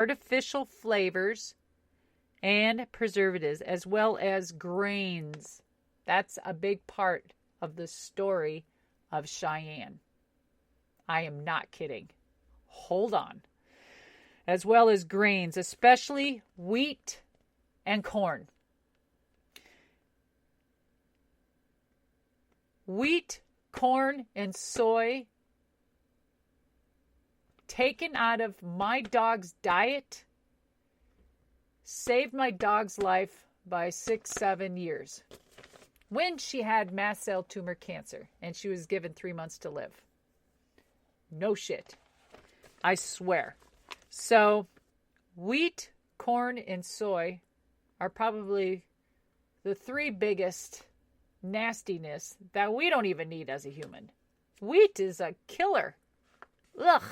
artificial flavors and preservatives, as well as grains. That's a big part of the story of Cheyenne. I am not kidding. Hold on. As well as grains, especially wheat and corn. Wheat, corn, and soy taken out of my dog's diet saved my dog's life by 6-7 years when she had mast cell tumor cancer and she was given 3 months to live. No shit. I swear. So wheat, corn, and soy are probably the 3 biggest nastiness that we don't even need as a human. Wheat is a killer. Ugh.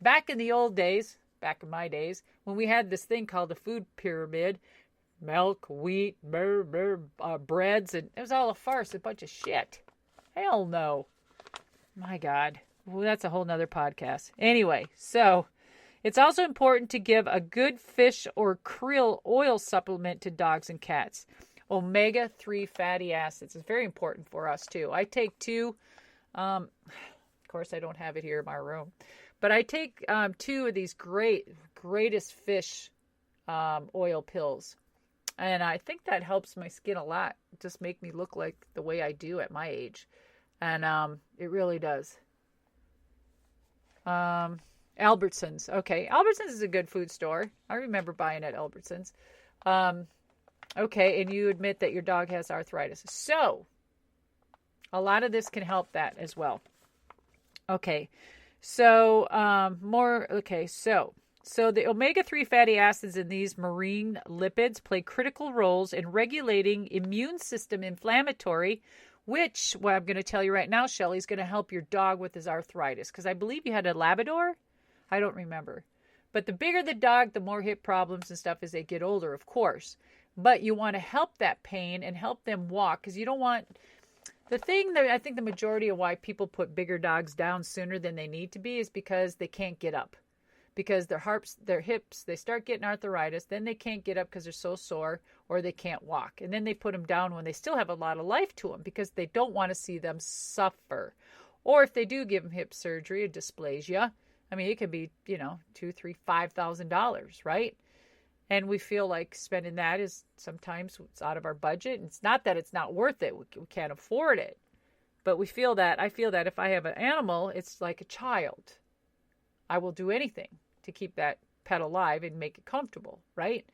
Back in the old days, back in my days, when we had this thing called the food pyramid, milk, wheat, breads, and it was all a farce, a bunch of shit. Hell no. My God. Well, that's a whole nother podcast. Anyway, so it's also important to give a good fish or krill oil supplement to dogs and cats. Omega-3 fatty acids is very important for us too. I take 2. Of course, I don't have it here in my room. But I take 2 of these greatest fish oil pills. And I think that helps my skin a lot. Just make me look like the way I do at my age. And it really does. Albertsons. Okay, Albertsons is a good food store. I remember buying at Albertsons. Okay, and you admit that your dog has arthritis. So, a lot of this can help that as well. Okay, so So the omega-3 fatty acids in these marine lipids play critical roles in regulating immune system inflammatory, which, what I'm going to tell you right now, Shelly, is going to help your dog with his arthritis. Because I believe you had a Labrador? I don't remember. But the bigger the dog, the more hip problems and stuff as they get older, of course. But you want to help that pain and help them walk, because you don't want... The thing that I think the majority of why people put bigger dogs down sooner than they need to be is because they can't get up. Because their hips, they start getting arthritis, then they can't get up because they're so sore, or they can't walk. And then they put them down when they still have a lot of life to them because they don't want to see them suffer. Or if they do give them hip surgery, a dysplasia, I mean, it could be, $2,000, $3,000, $5,000, right? And we feel like spending that is sometimes it's out of our budget. It's not that it's not worth it. We can't afford it. But I feel that if I have an animal, it's like a child. I will do anything to keep that pet alive and make it comfortable, right?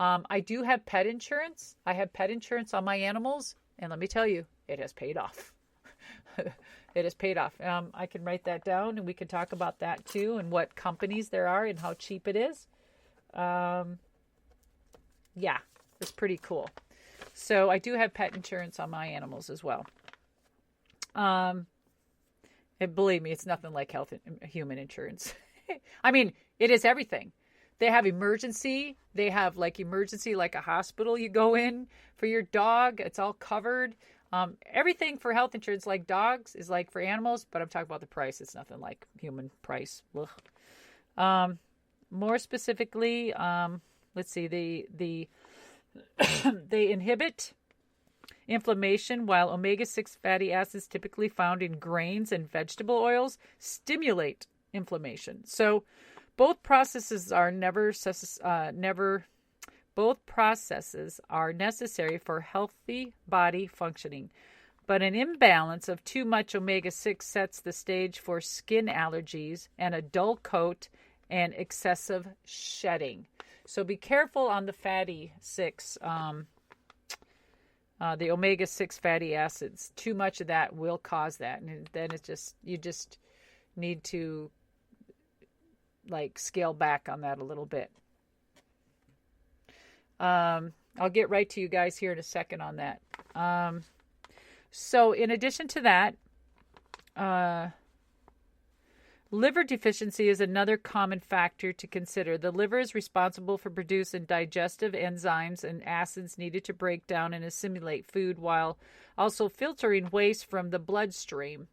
I do have pet insurance. I have pet insurance on my animals. And let me tell you, it has paid off. It has paid off. I can write that down and we can talk about that too and what companies there are and how cheap it is. Yeah, it's pretty cool. So I do have pet insurance on my animals as well. And believe me, it's nothing like human insurance. I mean, it is everything. They have emergency. They have emergency, like a hospital you go in for your dog. It's all covered. Everything for health insurance, like dogs, is like for animals, but I'm talking about the price. It's nothing like human price. More specifically, let's see, they inhibit inflammation, while omega-6 fatty acids typically found in grains and vegetable oils stimulate inflammation. So both processes are necessary for healthy body functioning. But an imbalance of too much omega-6 sets the stage for skin allergies and a dull coat and excessive shedding. So be careful on the fatty 6, the omega-6 fatty acids. Too much of that will cause that. And then you just need to scale back on that a little bit. I'll get right to you guys here in a second on that. So in addition to that, liver deficiency is another common factor to consider. The liver is responsible for producing digestive enzymes and acids needed to break down and assimilate food, while also filtering waste from the bloodstream.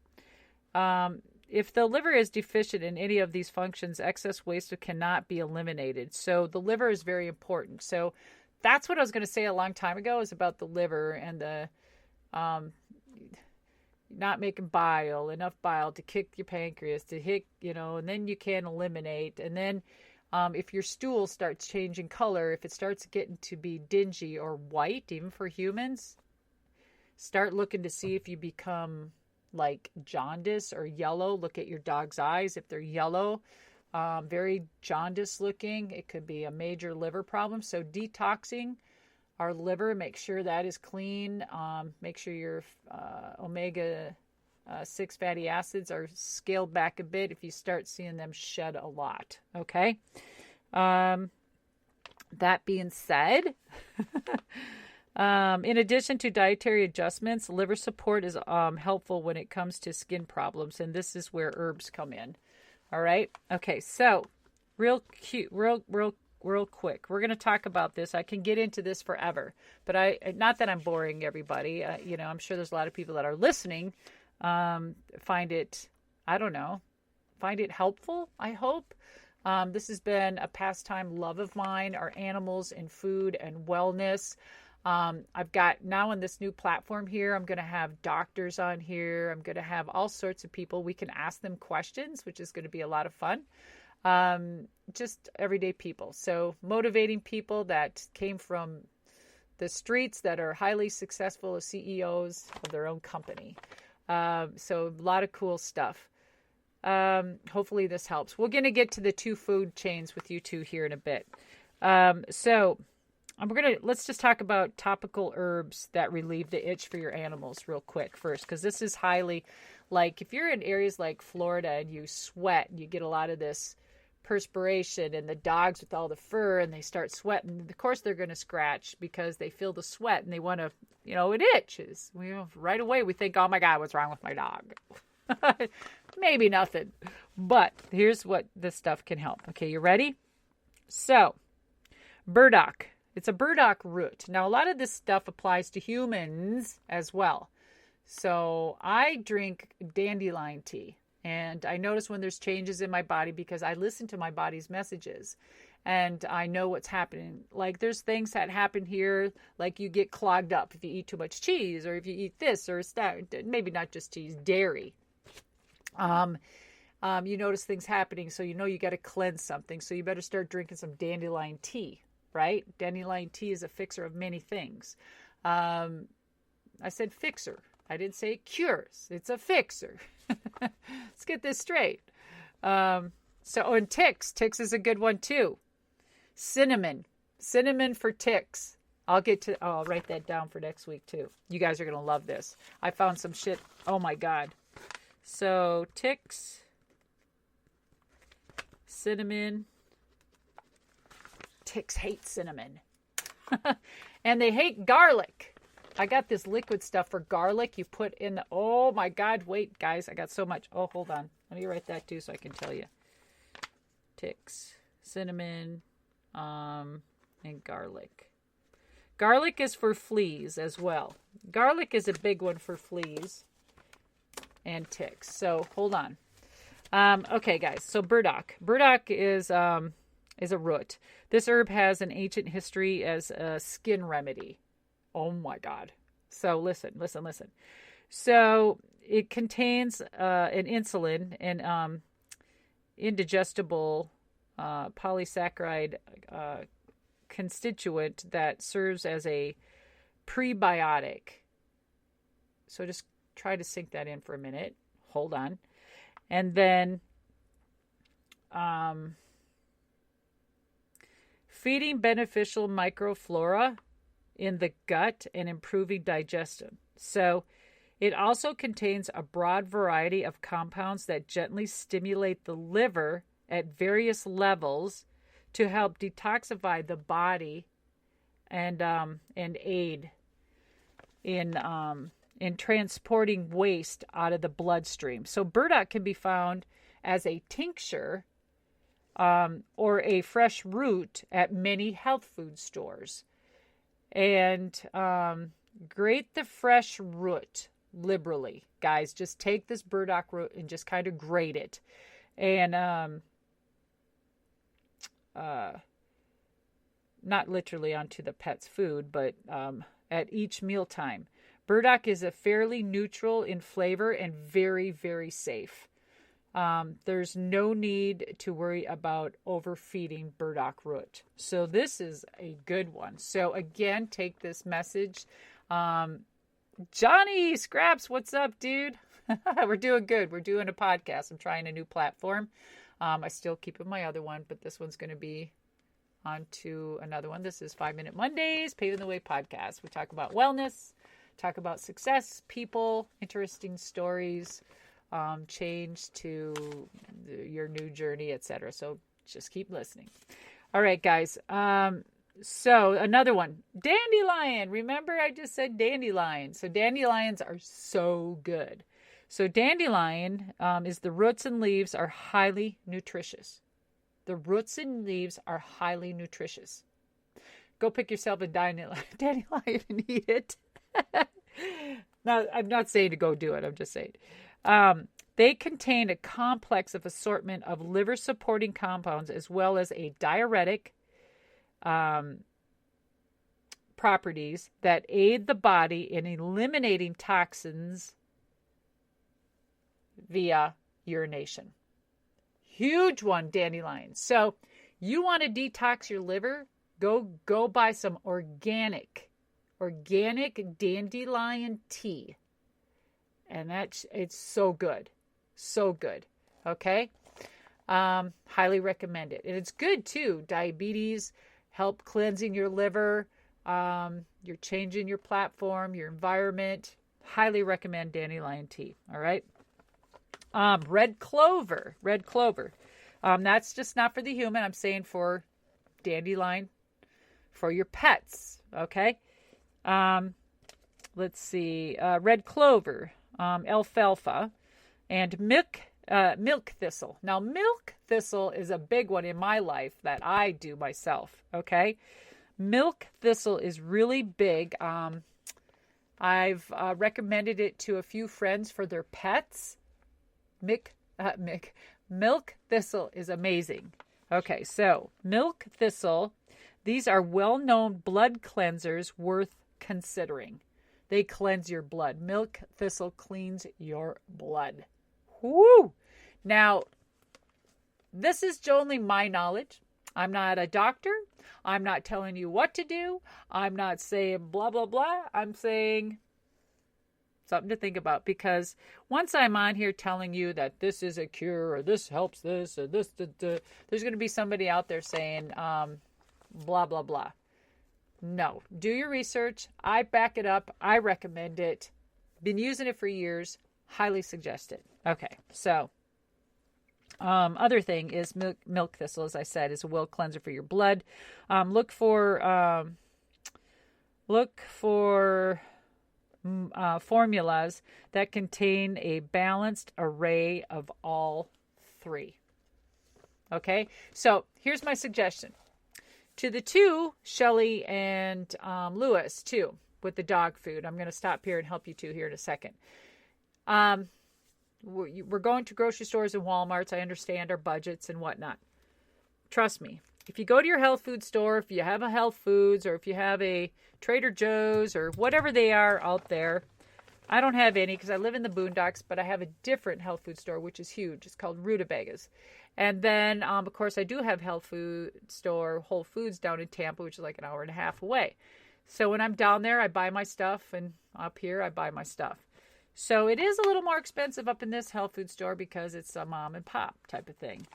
if the liver is deficient in any of these functions, excess waste cannot be eliminated. So the liver is very important. So that's what I was going to say a long time ago, is about the liver and the not making enough bile to kick your pancreas, to hit, and then you can eliminate. And then if your stool starts changing color, if it starts getting to be dingy or white, even for humans, start looking to see if you become like jaundice or yellow. Look at your dog's eyes. If they're yellow, very jaundice looking, it could be a major liver problem. So detoxing our liver, make sure that is clean. Make sure your omega 6 fatty acids are scaled back a bit if you start seeing them shed a lot. Okay. That being said, in addition to dietary adjustments, liver support is helpful when it comes to skin problems, and this is where herbs come in. All right. Okay. So, real quick, we're going to talk about this. I can get into this forever, but not that I'm boring everybody. I'm sure there's a lot of people that are listening, find it helpful. I hope. This has been a pastime love of mine, our animals and food and wellness. I've got now on this new platform here, I'm going to have doctors on here. I'm going to have all sorts of people. We can ask them questions, which is going to be a lot of fun. Just everyday people. So motivating people that came from the streets that are highly successful as CEOs of their own company. So a lot of cool stuff. Hopefully this helps. We're going to get to the 2 food chains with you two here in a bit. Let's just talk about topical herbs that relieve the itch for your animals real quick first, because this is highly, like, if you're in areas like Florida and you sweat and you get a lot of this perspiration, and the dogs with all the fur and they start sweating, of course they're going to scratch because they feel the sweat and they want to, it itches. Right away we think, oh my God, what's wrong with my dog? Maybe nothing, but here's what this stuff can help. Okay, you ready? So, burdock. It's a burdock root. Now, a lot of this stuff applies to humans as well. So I drink dandelion tea, and I notice when there's changes in my body because I listen to my body's messages and I know what's happening. Like, there's things that happen here, like you get clogged up if you eat too much cheese, or if you eat this or that, maybe not just cheese, dairy. You notice things happening, so you got to cleanse something. So you better start drinking some dandelion tea. Right? Dandelion tea is a fixer of many things. I said fixer. I didn't say it cures. It's a fixer. Let's get this straight. And ticks. Ticks is a good one too. Cinnamon for ticks. I'll write that down for next week too. You guys are going to love this. I found some shit. Oh my God. So ticks, cinnamon. Ticks hate cinnamon. And they hate garlic. I got this liquid stuff for garlic you put in the, oh my God, wait guys, I got so much. Oh, hold on. Let me write that too so I can tell you. Ticks, cinnamon, and garlic. Garlic is for fleas as well. Garlic is a big one for fleas and ticks. So hold on. Okay guys, so burdock. Burdock is a root. This herb has an ancient history as a skin remedy. Oh my God. So listen. So it contains an insulin and indigestible polysaccharide constituent that serves as a prebiotic. So just try to sink that in for a minute. Hold on. And then feeding beneficial microflora in the gut and improving digestion. So it also contains a broad variety of compounds that gently stimulate the liver at various levels to help detoxify the body and aid in transporting waste out of the bloodstream. So burdock can be found as a tincture or a fresh root at many health food stores. And grate the fresh root. liberally, guys. Just take this burdock root and just kind of grate it. And not literally onto the pet's food, but at each mealtime. Burdock is a fairly neutral in flavor and very, very safe. There's no need to worry about overfeeding burdock root. So this is a good one. So again, take this message. Johnny Scraps, what's up, dude? We're doing good. We're doing a podcast. I'm trying a new platform. I still keep my other one, but this one's going to be on to another one. This is 5 Minute Mondays, Paving the Way podcast. We talk about wellness, talk about success, people, interesting stories, change to your new journey, etc. So just keep listening. All right, guys. So another one, dandelion. Remember I just said dandelion. So dandelions are so good. So dandelion is the roots and leaves are highly nutritious. The roots and leaves are highly nutritious. Go pick yourself a dandelion and eat it. Now, I'm not saying to go do it. I'm just saying. They contain a complex of assortment of liver-supporting compounds as well as a diuretic properties that aid the body in eliminating toxins via urination. Huge one, dandelions. So you want to detox your liver? Go buy some organic dandelion tea. And it's so good. So good. Okay? Highly recommend it. And it's good too. Diabetes, help cleansing your liver. You're changing your platform, your environment. Highly recommend dandelion tea. All right? Red clover. That's just not for the human. I'm saying for dandelion, for your pets. Okay? Let's see. Red clover, alfalfa, and milk thistle. Now, milk thistle is a big one in my life that I do myself. Okay? Milk thistle is really big. I've recommended it to a few friends for their pets. Milk thistle is amazing. Okay, so milk thistle, these are well-known blood cleansers worth considering. They cleanse your blood. Milk thistle cleans your blood. Woo! Now, this is only my knowledge. I'm not a doctor. I'm not telling you what to do. I'm not saying blah, blah, blah. I'm saying something to think about, because once I'm on here telling you that this is a cure or this helps this or this, there's going to be somebody out there saying blah, blah, blah. No. Do your research. I back it up. I recommend it. Been using it for years. Highly suggest it. Okay, so other thing is milk thistle, as I said, is a well cleanser for your blood. Look for formulas that contain a balanced array of all three. Okay, so here's my suggestion to the two, Shelly and Lewis, too, with the dog food. I'm going to stop here and help you two here in a second. We're going to grocery stores and Walmarts. I understand our budgets and whatnot. Trust me. If you go to your health food store, if you have a Health Foods, or if you have a Trader Joe's or whatever they are out there, I don't have any because I live in the boondocks, but I have a different health food store, which is huge. It's called Rutabagas. And then, of course, I do have health food store, Whole Foods down in Tampa, which is like an hour and a half away. So when I'm down there, I buy my stuff, and up here, I buy my stuff. So it is a little more expensive up in this health food store because it's a mom and pop type of thing.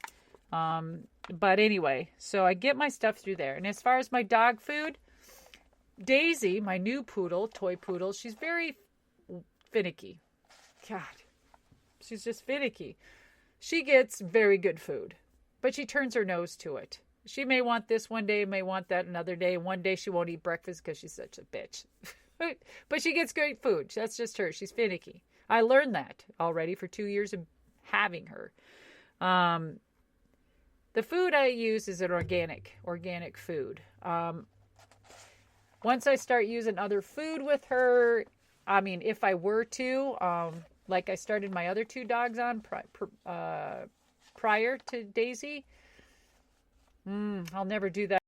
But anyway, so I get my stuff through there. And as far as my dog food, Daisy, my new poodle, toy poodle, she's very finicky. God, she's just finicky. She gets very good food, but she turns her nose to it. She may want this one day, may want that another day. One day she won't eat breakfast because she's such a bitch. But she gets great food. That's just her. She's finicky. I learned that already for 2 years of having her. The food I use is an organic food. Once I start using other food with her, I mean, if I were to, like I started my other two dogs on prior to Daisy, I'll never do that